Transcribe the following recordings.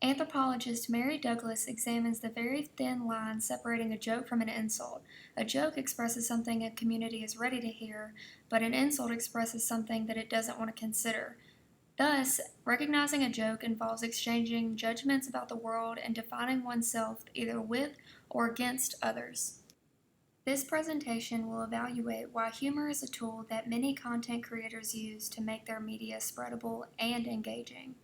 Anthropologist Mary Douglas examines the very thin line separating a joke from an insult. A joke expresses something a community is ready to hear, but an insult expresses something that it doesn't want to consider. Thus, recognizing a joke involves exchanging judgments about the world and defining oneself either with or against others. This presentation will evaluate why humor is a tool that many content creators use to make their media spreadable and engaging.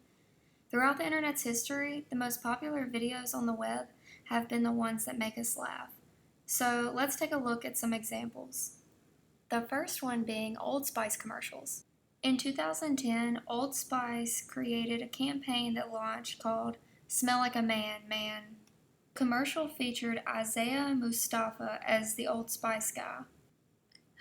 Throughout the internet's history, the most popular videos on the web have been the ones that make us laugh. So let's take a look at some examples. The first one being Old Spice commercials. In 2010, Old Spice created a campaign that launched called Smell Like a Man, Man. The commercial featured Isaiah Mustafa as the Old Spice guy.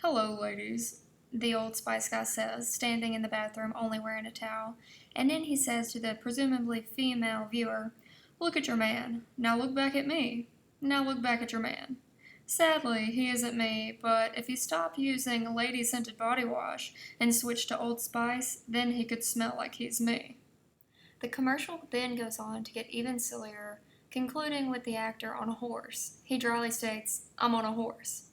"Hello, ladies," the Old Spice guy says, standing in the bathroom only wearing a towel, and then he says to the presumably female viewer, "Look at your man. Now look back at me. Now look back at your man. Sadly, he isn't me, but if he stopped using lady-scented body wash and switched to Old Spice, then he could smell like he's me." The commercial then goes on to get even sillier, concluding with the actor on a horse. He dryly states, "I'm on a horse."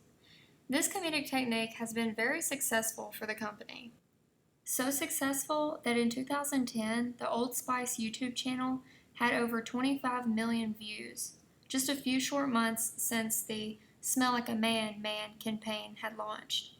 This comedic technique has been very successful for the company. So successful that in 2010, the Old Spice YouTube channel had over 25 million views, just a few short months since the Smell Like a Man, Man campaign had launched.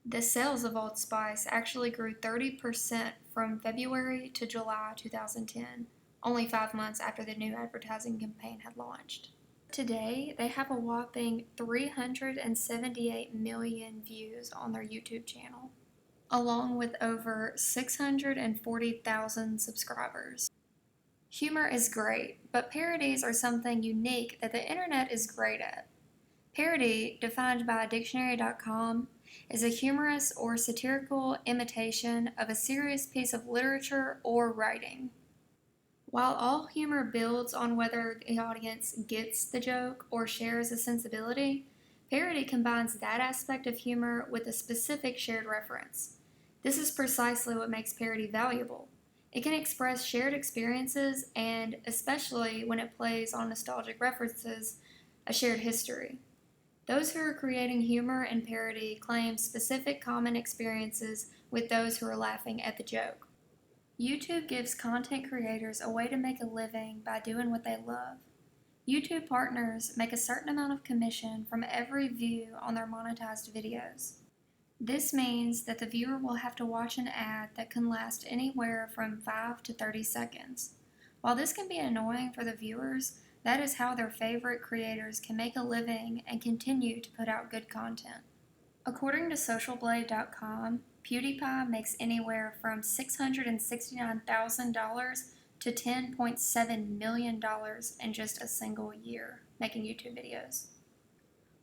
The sales of Old Spice actually grew 30% from February to July 2010, only 5 months after the new advertising campaign had launched. Today, they have a whopping 378 million views on their YouTube channel, along with over 640,000 subscribers. Humor is great, but parodies are something unique that the internet is great at. Parody, defined by dictionary.com, is a humorous or satirical imitation of a serious piece of literature or writing. While all humor builds on whether the audience gets the joke or shares a sensibility, parody combines that aspect of humor with a specific shared reference. This is precisely what makes parody valuable. It can express shared experiences and, especially when it plays on nostalgic references, a shared history. Those who are creating humor and parody claim specific common experiences with those who are laughing at the joke. YouTube gives content creators a way to make a living by doing what they love. YouTube partners make a certain amount of commission from every view on their monetized videos. This means that the viewer will have to watch an ad that can last anywhere from 5 to 30 seconds. While this can be annoying for the viewers, that is how their favorite creators can make a living and continue to put out good content. According to socialblade.com, PewDiePie makes anywhere from $669,000 to $10.7 million in just a single year making YouTube videos.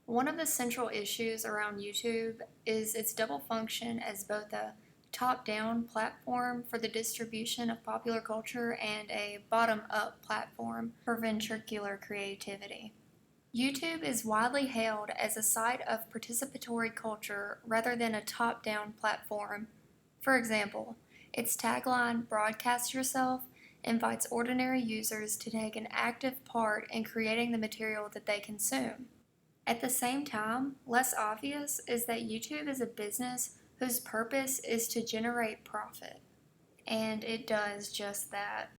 One of the central issues around YouTube is its double function as both a top-down platform for the distribution of popular culture and a bottom-up platform for ventricular creativity. YouTube is widely hailed as a site of participatory culture rather than a top-down platform. For example, its tagline, "Broadcast Yourself," invites ordinary users to take an active part in creating the material that they consume. At the same time, less obvious is that YouTube is a business whose purpose is to generate profit. And it does just that.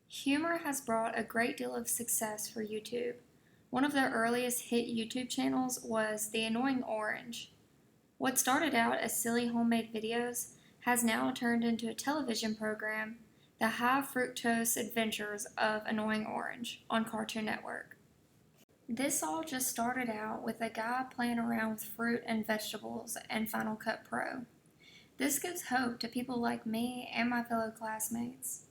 Humor has brought a great deal of success for YouTube. One of the earliest hit YouTube channels was The Annoying Orange. What started out as silly homemade videos has now turned into a television program, The High Fructose Adventures of Annoying Orange, on Cartoon Network. This all just started out with a guy playing around with fruit and vegetables and Final Cut Pro. This gives hope to people like me and my fellow classmates.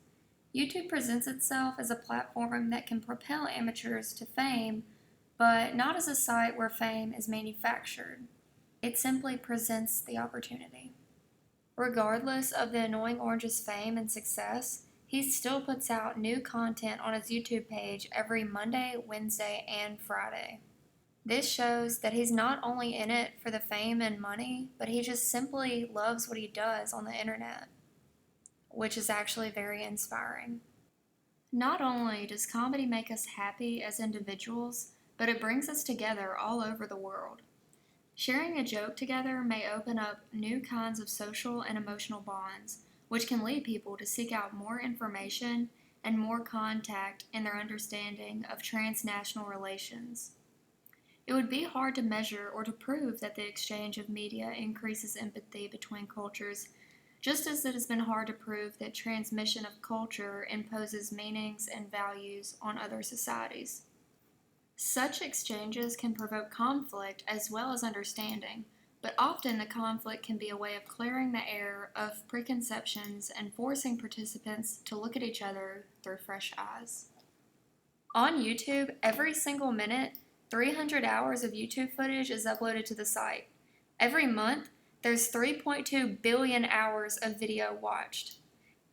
YouTube presents itself as a platform that can propel amateurs to fame, but not as a site where fame is manufactured. It simply presents the opportunity. Regardless of the Annoying Orange's fame and success, he still puts out new content on his YouTube page every Monday, Wednesday, and Friday. This shows that he's not only in it for the fame and money, but he just simply loves what he does on the internet. which is actually very inspiring. Not only does comedy make us happy as individuals, but it brings us together all over the world. Sharing a joke together may open up new kinds of social and emotional bonds, which can lead people to seek out more information and more contact in their understanding of transnational relations. It would be hard to measure or to prove that the exchange of media increases empathy between cultures, just as it has been hard to prove that transmission of culture imposes meanings and values on other societies. Such exchanges can provoke conflict as well as understanding, but often the conflict can be a way of clearing the air of preconceptions and forcing participants to look at each other through fresh eyes. On YouTube, every single minute, 300 hours of YouTube footage is uploaded to the site. Every month, there's 3.2 billion hours of video watched.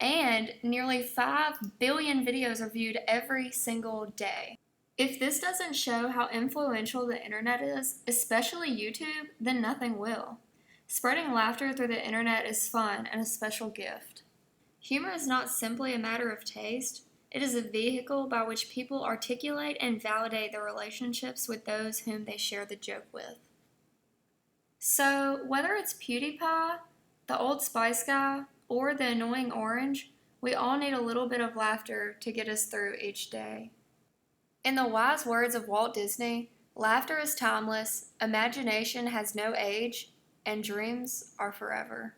And nearly 5 billion videos are viewed every single day. If this doesn't show how influential the internet is, especially YouTube, then nothing will. Spreading laughter through the internet is fun and a special gift. Humor is not simply a matter of taste, it is a vehicle by which people articulate and validate their relationships with those whom they share the joke with. So, whether it's PewDiePie, the Old Spice guy, or the annoying orange, we all need a little bit of laughter to get us through each day. In the wise words of Walt Disney, laughter is timeless, imagination has no age, and dreams are forever.